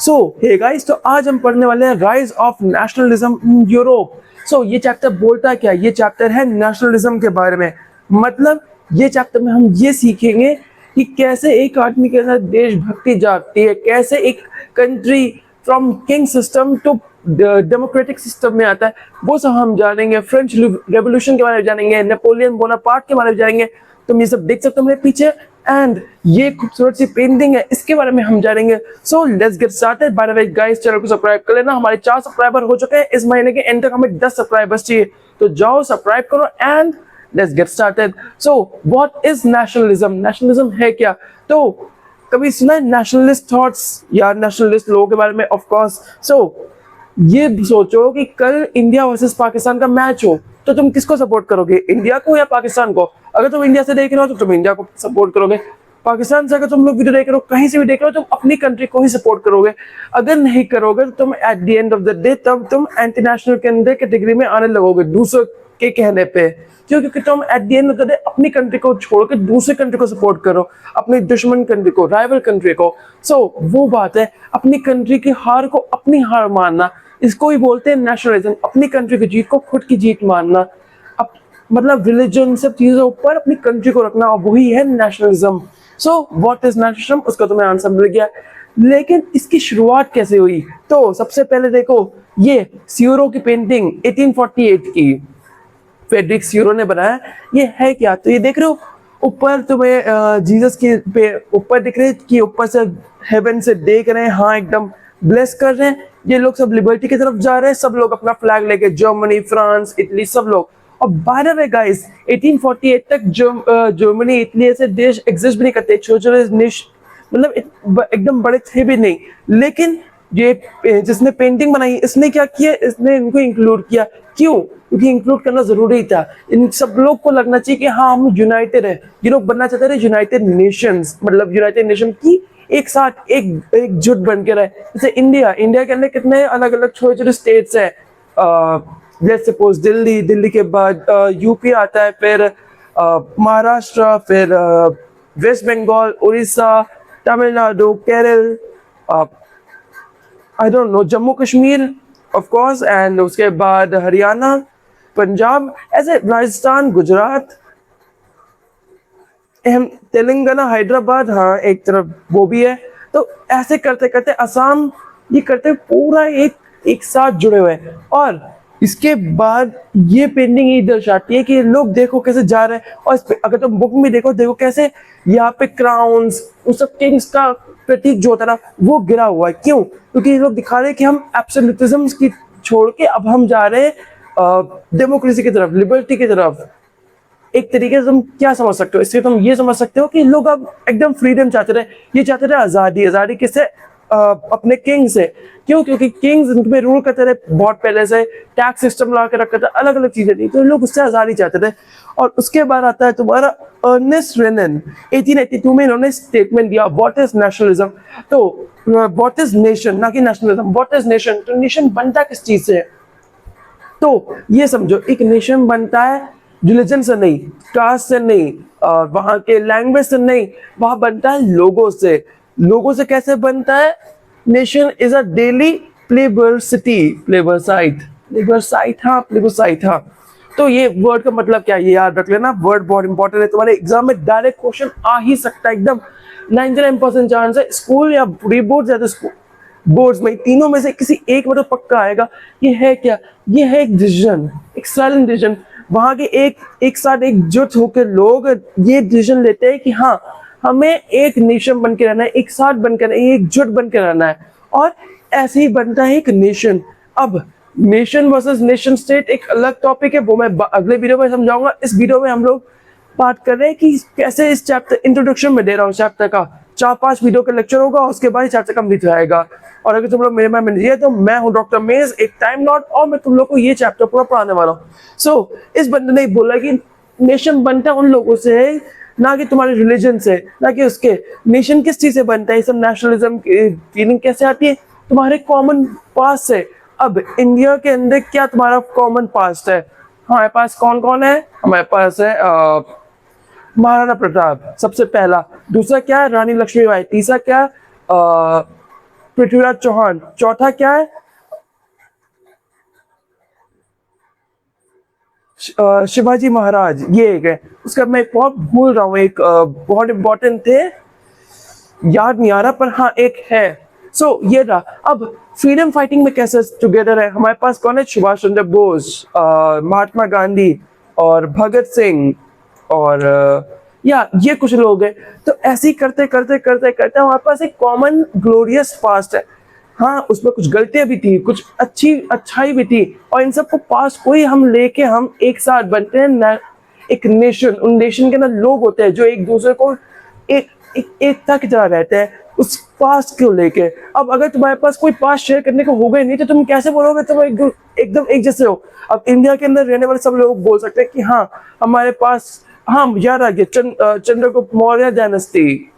सो hey guys, तो आज हम पढ़ने वाले हैं rise of nationalism in Europe. So ये चैप्टर बोलता क्या, ये चैप्टर है नेशनलिज्म के बारे में। मतलब ये चैप्टर में हम ये सीखेंगे कि कैसे एक आदमी के अंदर देशभक्ति जागती है, कैसे एक country from king system to democratic system में आता है, वो सब हम जानेंगे। फ्रेंच रेवोल्यूशन के बारे में जानेंगे, नेपोलियन बोनापार्ट के बारे में जानेंगे। तुम ये सब देख सकते हो मेरे पीछे, एंड ये खूबसूरत सी पेंटिंग है, इसके बारे में हम जानेंगे। So let's get started. By the way guys, channel को सब्सक्राइब कर लेना। हमारे 4 सब्सक्राइबर हो चुके हैं, इस महीने के एंड तक हमें 10 सब्सक्राइबर्स चाहिए, तो जाओ सब्सक्राइब करो and let's get started. So what is nationalism? Nationalism है क्या? तो कभी सुना है नेशनलिस्ट थॉट्स या नेशनलिस्ट लोगों के बारे में? Of course. सो ये सोचो कि कल इंडिया वर्सेस पाकिस्तान का मैच हो, तो तुम किसको सपोर्ट करोगे, इंडिया को या पाकिस्तान को? अगर तुम इंडिया से देख रहे हो तो तुम इंडिया को सपोर्ट करोगे। पाकिस्तान से अगर तुम लोग वीडियो देख रहे हो, कहीं से भी देख रहे हो, तुम अपनी कंट्री को ही सपोर्ट करोगे। अगर नहीं करोगे तो तुम at the end of the day तब तुम एंटी नेशनल के अंदर कैटेगरी में आने लगोगे, दूसरों के कहने पे। क्यों? क्योंकि तुम at the end of the day अपनी कंट्री को छोड़ के दूसरी कंट्री को सपोर्ट करो, अपनी दुश्मन कंट्री को, राइवल कंट्री को। सो वो बात है, अपनी कंट्री की हार को अपनी हार मानना, इसको ही बोलते हैं नेशनलिज्म। अपनी कंट्री की जीत को खुद की जीत मानना, मतलब रिलीजन सब चीजों पर अपनी कंट्री को रखना, और वही है nationalism. So what is nationalism? उसका तुम्हें आंसर मिल गया। लेकिन इसकी शुरुआत कैसे हुई? तो सबसे पहले देखो, ये सियूरो की पेंटिंग 1848 की फ्रेडरिक सियूरो ने बनाया। ये है क्या? तो ये देख रहे हो ऊपर तुम्हें जीसस के ऊपर दिख रहे हैं कि ऊपर से हेवन से देख रहे हैं, हाँ एकदम ब्लेस कर रहे हैं। ये लोग सब लिबर्टी की तरफ जा रहे हैं, सब लोग अपना फ्लैग लेके, जर्मनी, फ्रांस, इटली, सब लोग। और बाय द वे गाइस, 1848 तक जर्मनी, इटली ऐसे देश एग्जिस्ट भी नहीं करते, छोटे मतलब एकदम बड़े थे भी नहीं। लेकिन ये जिसने पेंटिंग बनाई, इसने क्या किया, इसने इनको इंक्लूड किया। क्यों? क्योंकि इंक्लूड करना जरूरी था। इन सब लोग को लगना चाहिए कि हाँ हम यूनाइटेड है। ये लोग बनना चाहते थे यूनाइटेड नेशंस, मतलब यूनाइटेड नेशन की एक साथ एकजुट बन के रहे। जैसे इंडिया के अंदर कितने अलग अलग छोटे छोटे स्टेट्स है। लेट्स सपोज दिल्ली के बाद यूपी आता है, फिर महाराष्ट्र, फिर West Bengal, Orissa, Tamil Nadu, Kerala, I don't know, Jammu Kashmir of course, and उसके बाद हरियाणा, पंजाब, ऐसे राजस्थान, गुजरात, तेलंगाना, हैदराबाद, हाँ एक तरफ वो भी है। तो ऐसे करते करते असम, ये करते पूरा एक साथ जुड़े हुए हैं। और इसके बाद ये पेंटिंग ये दर्शाती है कि लोग देखो कैसे जा रहे हैं। और अगर तुम बुक में देखो कैसे यहाँ पे क्राउन्स, उन सब किंग्स का प्रतीक जो होता है ना, वो गिरा हुआ है। क्यों? क्योंकि ये लोग दिखा रहे हैं कि हम एब्सोल्यूटिज्म की छोड़ के अब हम जा रहे हैं डेमोक्रेसी की तरफ, लिबर्टी की तरफ। एक तरीके से तुम क्या समझ सकते हो इससे? तुम ये समझ सकते हो कि लोग अब एकदम फ्रीडम चाहते थे। ये चाहते थे आजादी किससे? अपने किंग से। क्यों? क्योंकि किंग्स इनमें रूल करते थे बहुत पहले से, टैक्स सिस्टम लगा के रखा था, अलग अलग चीजें थी, तो लोग उससे आजादी चाहते थे। और उसके बाद आता है तुम्हारा अर्नेस्ट रेनन, 1882 में इन्होंने स्टेटमेंट दिया, व्हाट इज नेशनलिज्म। तो व्हाट इज नेशन, ना कि नेशनलिज्म, व्हाट इज नेशन। तो नेशन बनता किस चीज से? तो ये समझो, एक नेशन बनता है रिलीजन से नहीं, कास्ट से नहीं, वहां के लैंग्वेज से नहीं, वहां बनता है लोगों से। लोगों से कैसे बनता है? नेशन इज अ डेली प्लेबरसाइट, हाँ। तो ये वर्ड का मतलब क्या है, ये याद रख लेना, वर्ड बहुत इंपॉर्टेंट है, तुम्हारे एग्जाम में डायरेक्ट क्वेश्चन आ ही सकता है। एकदम 99% चांस है, स्कूल या प्री बोर्ड या तो बोर्ड्स में, तीनों में से किसी एक में तो पक्का आएगा। ये है क्या? ये है एक डिसीजन, एक साइलेंट डिसीजन। वहां के एक साथ एकजुट होकर लोग ये डिसीजन लेते हैं कि हाँ हमें एक नेशन बन के रहना है, एक साथ बनकर, एकजुट बन के रहना है। और ऐसे ही बनता है एक नेशन। अब नेशन वर्सेस नेशन स्टेट एक अलग टॉपिक है, वो मैं अगले वीडियो में समझाऊंगा। इस वीडियो में हम लोग बात कर रहे हैं कि कैसे इस चैप्टर, इंट्रोडक्शन में दे रहा हूँ चैप्टर का, 4-5 वीडियो का लेक्चर होगा, उसके बाद चैप्टर कंप्लीट हो जाएगा। और अगर तुम लोग मेरे में मिल तो मैं हूँ डॉक्टर मेज, एक टाइम नॉट, और मैं तुम लोग को ये चैप्टर पूरा पढ़ाने वाला हूँ। सो इस बंदे ने बोला कि नेशन बनता है उन लोगों से, ना कि तुम्हारे रिलीजन से, ना कि उसके। नेशन किस चीज से बनता है? ये सब नेशनलिज्म की फीलिंग कैसे आती है? तुम्हारे कॉमन पास्ट से। अब इंडिया के अंदर क्या तुम्हारा कॉमन पास्ट है? हमारे पास कौन कौन है? हमारे पास है महाराणा प्रताप सबसे पहला, दूसरा क्या है? रानी लक्ष्मीबाई, तीसरा क्या? पृथ्वीराज चौहान। चौथा क्या है? शिवाजी महाराज, ये एक है। उसका मैं बहुत भूल रहा हूँ, एक बहुत इंपॉर्टेंट थे, याद नहीं आ रहा, पर हाँ एक है। सो ये रहा। अब फ्रीडम फाइटिंग में कैसे टुगेदर है हमारे पास? कौन है? सुभाष चंद्र बोस, महात्मा गांधी और भगत सिंह और या ये कुछ लोग हैं। तो ऐसे ही करते करते करते करते हमारे पास एक कॉमन ग्लोरियस पास्ट है। हाँ, उसमें कुछ गलतियां भी थी, कुछ अच्छाई भी थी, और इन सबको पास्ट को ही हम लेके हम एक साथ बनते हैं एक नेशन। उन नेशन के अंदर लोग होते हैं जो एक दूसरे को एकता की तरह रहते हैं उस पास्ट को लेके। अब अगर तुम्हारे पास कोई पास्ट शेयर करने को होगा ही नहीं तो तुम कैसे बोलोगे तुम एकदम एक जैसे हो? अब इंडिया के अंदर रहने वाले सब लोग बोल सकते हैं कि हाँ हमारे पास, हाँ याद आ गया, Chandragupta Maurya dynasty,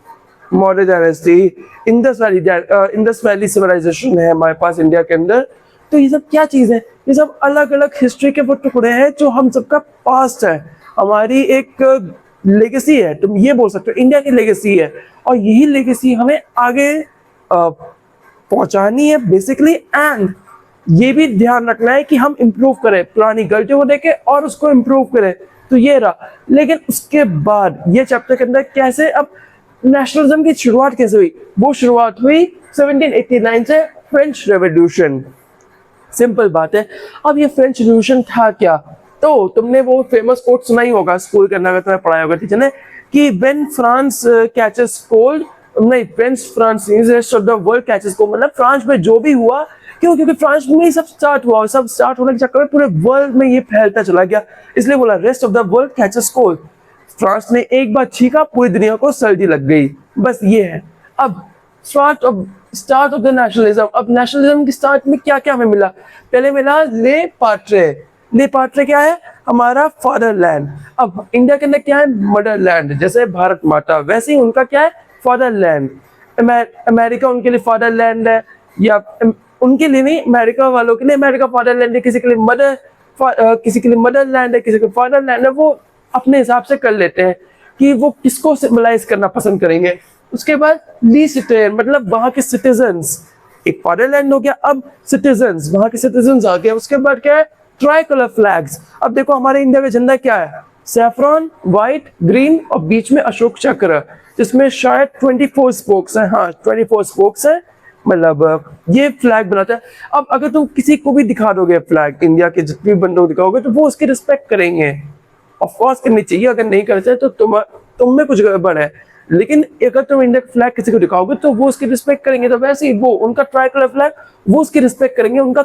Indus valley civilisation है हमारे पास इंडिया के अंदर। तो ये सब क्या चीज है? ये सब अलग अलग हिस्ट्री के वो टुकड़े हैं जो हम सबका पास्ट है, हमारी एक लेगेसी है। तुम ये बोल सकते हो इंडिया की लेगेसी है, और यही लेगेसी हमें आगे पहुंचानी है बेसिकली। एंड ये भी ध्यान रखना है कि हम इम्प्रूव करें, पुरानी गलतियों को देखें और उसको इम्प्रूव करें। तो ये रहा। लेकिन उसके बाद ये चैप्टर के अंदर कैसे अब नेशनलिज्म की शुरुआत कैसे हुई? वो शुरुआत हुई 1789 से, फ्रेंच रेवोल्यूशन। सिंपल बात है। अब ये फ्रेंच रेवोल्यूशन था क्या? तो तुमने वो फेमस कोट सुना ही होगा स्कूल के अंदर, अगर तुम्हें पढ़ाया होगा टीचर ने, कि व्हेन फ्रांस कैचेस कोल्ड, नहीं French France rest of the world catches cold, मतलब फ्रांस में जो भी हुआ, क्यों? क्योंकि फ्रांस में ही सब स्टार्ट हुआ, और सब स्टार्ट होने के चक्कर में पूरे वर्ल्ड में ये फैलता चला गया, इसलिए बोला rest of the world catches cold. France ने एक बार छींका, पूरी दुनिया को सर्दी लग गई। बस ये है। अब स्टार्ट ऑफ द नेशनलिज्म। अब नेशनलिज्म की स्टार्ट में क्या क्या हमें मिला? पहले मिला ले पाट्रे क्या है? हमारा फादरलैंड। अब इंडिया के अंदर क्या है? मदरलैंड। जैसे भारत माता, वैसे ही उनका क्या है? फादरलैंड। अमेरिका उनके लिए फादरलैंड है, या उनके लिए नहीं, अमेरिका वालों के लिए अमेरिका फादरलैंड है, किसी के लिए मदरलैंड है, किसी के फादरलैंड है। वो अपने हिसाब से कर लेते हैं कि वो किसको सिंबलाइज करना पसंद करेंगे। उसके बाद लीस्टेन, मतलब वहां के सिटीजन्स। एक फादरलैंड हो गया, अब सिटीजन्स, वहां के सिटीजन्स आ गए। उसके बाद क्या है? Try colour flags. अब देखो हमारे इंडिया का झंडा क्या है? सैफ्रॉन, व्हाइट, ग्रीन और बीच में अशोक चक्र, जिसमें शायद 24 स्पोक्स है। हाँ 24 स्पोक्स है, मतलब ये फ्लैग बनाता है। अब अगर तुम किसी को भी दिखा दोगे फ्लैग, इंडिया के जितने भी बंदों को दिखाओगे, तो वो उसकी रिस्पेक्ट करेंगे। ऑफ कोर्स करनी चाहिए, अगर नहीं करते तो तुम में कुछ गड़बड़ है। लेकिन अगर तुम इंडिया का फ्लैग किसी को दिखाओगे तो वो उसकी रिस्पेक्ट करेंगे। तो वैसे ही वो उनका ट्राई कलर फ्लैग, वो उसकी रिस्पेक्ट करेंगे। उनका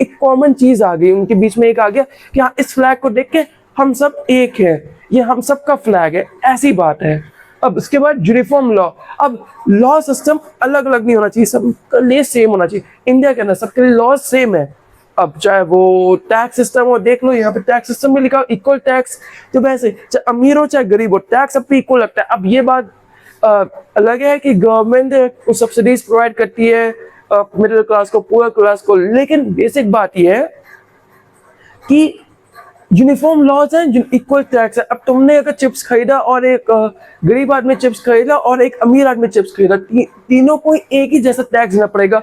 एक कॉमन चीज आ गई उनके बीच में, एक आ गया कि हाँ इस फ्लैग को देख के हम सब एक है, ये हम सबका फ्लैग है, ऐसी बात है। अब उसके बाद यूनिफॉर्म लॉ। अब लॉ सिस्टम अलग अलग नहीं होना चाहिए, सबके लिए सेम होना चाहिए। इंडिया के अंदर सबके लिए लॉ सेम है। अब चाहे वो टैक्स सिस्टम हो, देख लो यहाँ पे टैक्स सिस्टम में लिखा हो इक्वल टैक्स। तो वैसे चाहे अमीर हो चाहे गरीब हो, टैक्स सब पे इक्वल लगता है। अब ये बात अलग है कि गवर्नमेंट सब्सिडीज प्रोवाइड करती है मिडिल क्लास को, पुअर क्लास को, लेकिन बेसिक बात यह है कि यूनिफॉर्म लॉज है, इक्वल टैक्स है। अब तुमने अगर चिप्स खरीदा और एक गरीब आदमी चिप्स खरीदा और एक अमीर आदमी चिप्स खरीदा, तीनों को एक ही जैसा टैक्स देना पड़ेगा।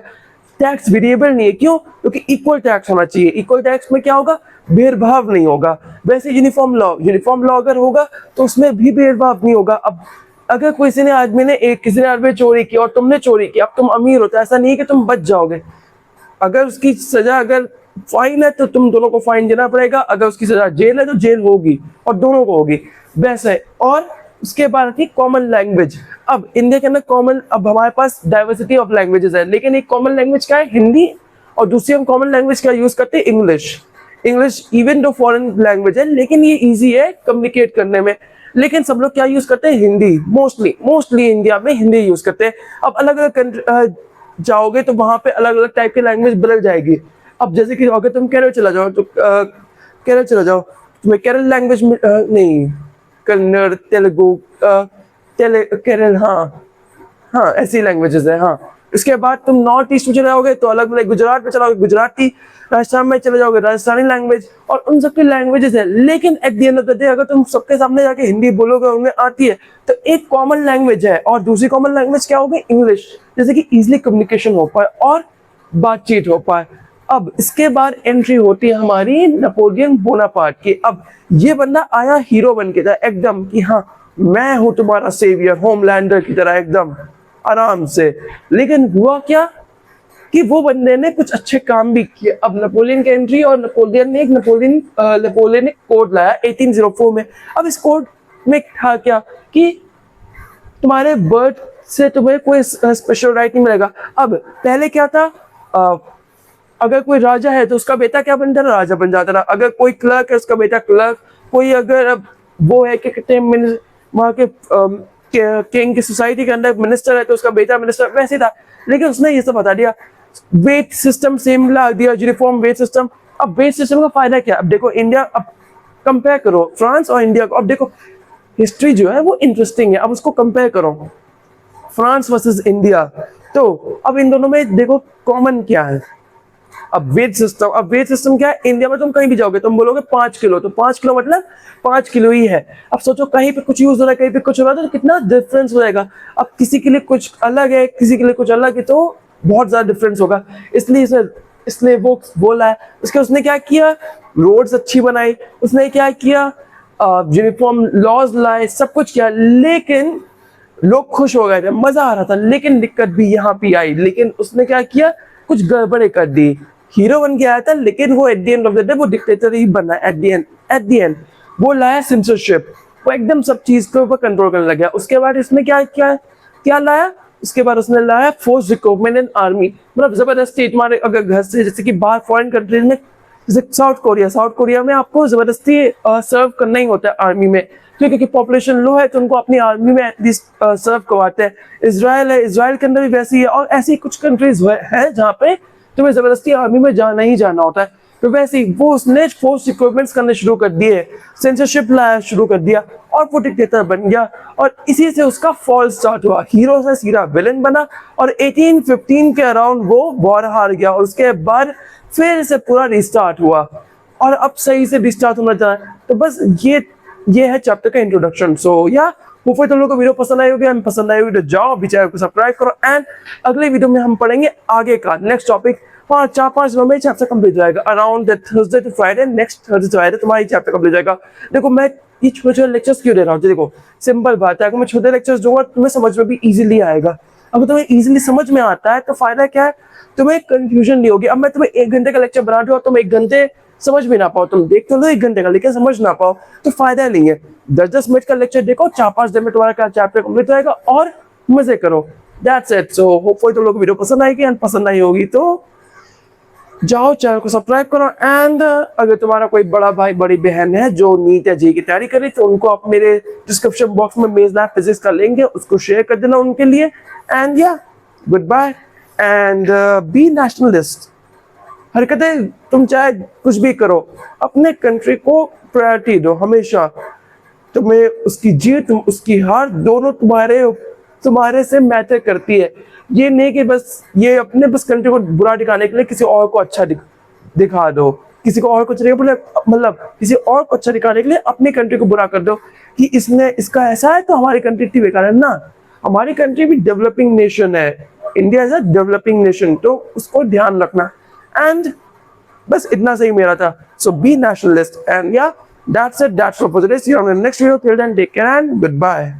टैक्स वेरिएबल नहीं है, क्यों? क्योंकि इक्वल टैक्स होना चाहिए। इक्वल टैक्स में क्या होगा? भेदभाव नहीं होगा। वैसे यूनिफॉर्म लॉ अगर होगा तो उसमें भी भेदभाव नहीं होगा। अब अगर किसी ने आदमी चोरी की और तुमने चोरी की, अब तुम अमीर हो तो ऐसा नहीं है कि तुम बच जाओगे। अगर उसकी सजा, अगर फाइन है तो तुम दोनों को फाइन देना पड़ेगा, अगर उसकी सजा जेल है तो जेल होगी, और दोनों को होगी। वैसे और उसके बाद थी कॉमन लैंग्वेज। अब इंडिया के अंदर कॉमन, अब हमारे पास डाइवर्सिटी ऑफ लैंग्वेजेस है, लेकिन एक कॉमन लैंग्वेज क्या है? हिंदी। और दूसरी हम कॉमन लैंग्वेज क्या यूज करते हैं? English even though foreign language है, लेकिन ये इजी है कम्युनिकेट करने में। लेकिन सब लोग क्या यूज करते हैं? हिंदी। मोस्टली इंडिया में हिंदी यूज करते हैं। अब अलग अलग जाओगे तो वहां पे अलग अलग टाइप की लैंग्वेज बदल जाएगी। अब जैसे कि अगर तुम केरल चला जाओ तो तुम्हें केरल लैंग्वेज नहीं, कन्नड़, तेलुगु, केरल, हाँ ऐसी लैंग्वेजेस है। हाँ इसके बाद तुम नॉर्थ ईस्ट में चले जाओगे तो अलग अलग, गुजरात में चलाओगे गुजराती, राजस्थान में चले जाओगे राजस्थानी लैंग्वेज, और उन सबकी लैंग्वेजेस है। लेकिन at the end of the day अगर तुम सबके सामने जाके हिंदी बोलोगे, उन्हें आती है, तो एक कॉमन लैंग्वेज है, और दूसरी कॉमन लैंग्वेज क्या होगी? इंग्लिश, जैसे कि इजिली कम्युनिकेशन हो पाए और बातचीत हो पाए। अब इसके बाद एंट्री होती है हमारी नेपोलियन बोनापार्ट की। अब ये बंदा आया हीरो बन के था एकदम, कि हाँ मैं हूं तुम्हारा सेवियर, होमलैंडर की तरह एकदम आराम से। लेकिन हुआ क्या कि वो बंदे ने कुछ अच्छे काम भी किए। अब नेपोलियन की एंट्री, और नेपोलियन ने एक नेपोलियनिक कोड लाया 1804 में। अब इस कोड में था क्या कि तुम्हारे बर्थ से तुम्हें कोई स्पेशल राइट नहीं मिलेगा। अब पहले क्या था, अगर कोई राजा है तो उसका बेटा क्या बनता था? राजा बन जाता था। अगर कोई क्लर्क है उसका बेटा क्लर्क, कोई अगर वो है कि कहते हैं वहाँ के किंग की सोसाइटी के अंदर मिनिस्टर है तो उसका बेटा मिनिस्टर, वैसे था। लेकिन उसने ये सब बता दिया, वेट सिस्टम सेम ला दिया, यूनिफॉर्म वेट सिस्टम। अब वेट सिस्टम का फायदा क्या? अब देखो इंडिया, अब कंपेयर करो फ्रांस और इंडिया को। अब देखो हिस्ट्री जो है वो इंटरेस्टिंग है, अब उसको कंपेयर करो फ्रांस वर्सेस इंडिया। तो अब इन दोनों में देखो कॉमन क्या है। अब वेट सिस्टम क्या है? इंडिया में तुम कहीं भी जाओगे तुम बोलोगे 5 किलो, तो 5 किलो मतलब 5 किलो ही है। अब सोचो कहीं पे कुछ यूज हो रहा है, कहीं पे कुछ हो रहा है, तो कितना डिफरेंस हो जाएगा। अब किसी के लिए कुछ अलग है, किसी के लिए कुछ अलग है, तो बहुत ज्यादा डिफरेंस होगा। इसलिए वो बोला है। उसके उसने क्या किया? रोड्स अच्छी बनाई, उसने क्या किया? यूनिफॉर्म लॉज लाए, सब कुछ किया। लेकिन लोग खुश हो गए थे, मजा आ रहा था। लेकिन दिक्कत भी यहाँ पे आई। लेकिन उसने क्या किया? कुछ गड़बड़े कर दी। हीरो बन के आया था, लेकिन वो at the end of the day वो डिक्टेटर ही बना। एट द एंड वो लाया सेंसरशिप, वो एकदम सब चीज के ऊपर कंट्रोल करने लग गया। उसके बाद इसने क्या लाया? उसके बाद उसने लाया फोर्स रिक्रूटमेंट एंड आर्मी। मतलब जबरदस्ती तुम्हारे अगर घर से, जैसे कि बाहर फॉरेन कंट्रीज में, जैसे साउथ कोरिया में आपको जबरदस्ती सर्व करना ही होता है आर्मी में, क्योंकि पॉपुलेशन लो है तो उनको अपनी आर्मी में एटलीस्ट सर्व करवाते हैं। इजराइल है, इजराइल के अंदर भी वैसी है, और ऐसी कुछ कंट्रीज है जहाँ पे तुम्हें जबरदस्ती आर्मी में जाना ही जाना होता है। तो वैसे ही वो उसने फोर्स रिक्रूटमेंट्स करने शुरू कर दिए, सेंसरशिप लाया शुरू कर दिया, और वो डिक्टेटर बन गया। और इसी से उसका फॉल स्टार्ट हुआ। हीरो से सीधा विलन बना, और 1815 के अराउंड वो वॉर हार गया। और उसके बाद फिर से पूरा रिस्टार्ट हुआ, और अब सही से रिस्टार्ट होना चाहिए। तो बस ये है चैप्टर का इंट्रोडक्शन। सो या होपफुली तुम लोगों को वीडियो पसंद आई होगी। हम पसंद आई होगी तो जाओ अभी चैनल को सब्सक्राइब करो, एंड अगले वीडियो में हम पढ़ेंगे आगे का नेक्स्ट टॉपिक। 4-5 दिनों में चैप्टर कंप्लीट हो जाएगा। Around Thursday to Friday, next Thursday to Friday तुम्हारी चैप्टर कंप्लीट हो जाएगा। देखो मैं ये छोटे लेक्चर्स क्यों दे रहा हूँ? देखो सिंपल बात है, अगर मैं छोटे लेक्चर्स दूंगा तुम्हें समझ में भी इजीली आएगा। अगर तुम्हें इजीली समझ में आता है तो फायदा क्या है? तुम्हें कंफ्यूजन नहीं होगी। अब मैं तुम्हें 1 घंटे का लेक्चर बना दूँ और तुम 1 घंटे समझ भी ना पाओ, तुम देख तो लो 1 घंटे का, लेकिन समझ ना पाओ तो फायदा नहीं है। 10-10 मिनट का लेक्चर देखो, 4-5 दिन में तुम्हारा चैप्टर कंप्लीट हो जाएगा, और मजे करो। That's it. सो होपफुली तुम लोग को वीडियो पसंद आएगी, एंड पसंद आई होगी तो जाओ चैनल को सब्सक्राइब करो। एंड अगर तुम्हारा कोई बड़ा भाई बड़ी बहन है जो नीट या जेईई की तैयारी कर रही, तो उनको आप मेरे डिस्क्रिप्शन बॉक्स में मेज लैब फिजिक्स का लिंक है, उसको शेयर कर देना उनके लिए। एंड या goodbye, and be nationalist. हरकतें तुम चाहे कुछ भी करो, अपने कंट्री को प्रायोरिटी दो हमेशा। तुम्हें उसकी जीत उसकी हार दोनों तुम्हारे से मैटर करती है। ये नहीं कि बस ये अपने बस कंट्री को बुरा दिखाने के लिए किसी और को अच्छा दिखा दो, किसी को और को अच्छा मतलब किसी और को अच्छा दिखाने के लिए अपनी कंट्री को बुरा कर दो कि इसका ऐसा है तो हमारी कंट्री इतनी बेकार है ना। हमारी कंट्री भी डेवलपिंग नेशन है, India is a developing nation, तो उसको ध्यान रखना। एंड बस इतना सही मेरा था। सो बी नेशनलिस्ट, एंड या that's it, that's all for today. See you on the next video. Till then, take care and goodbye.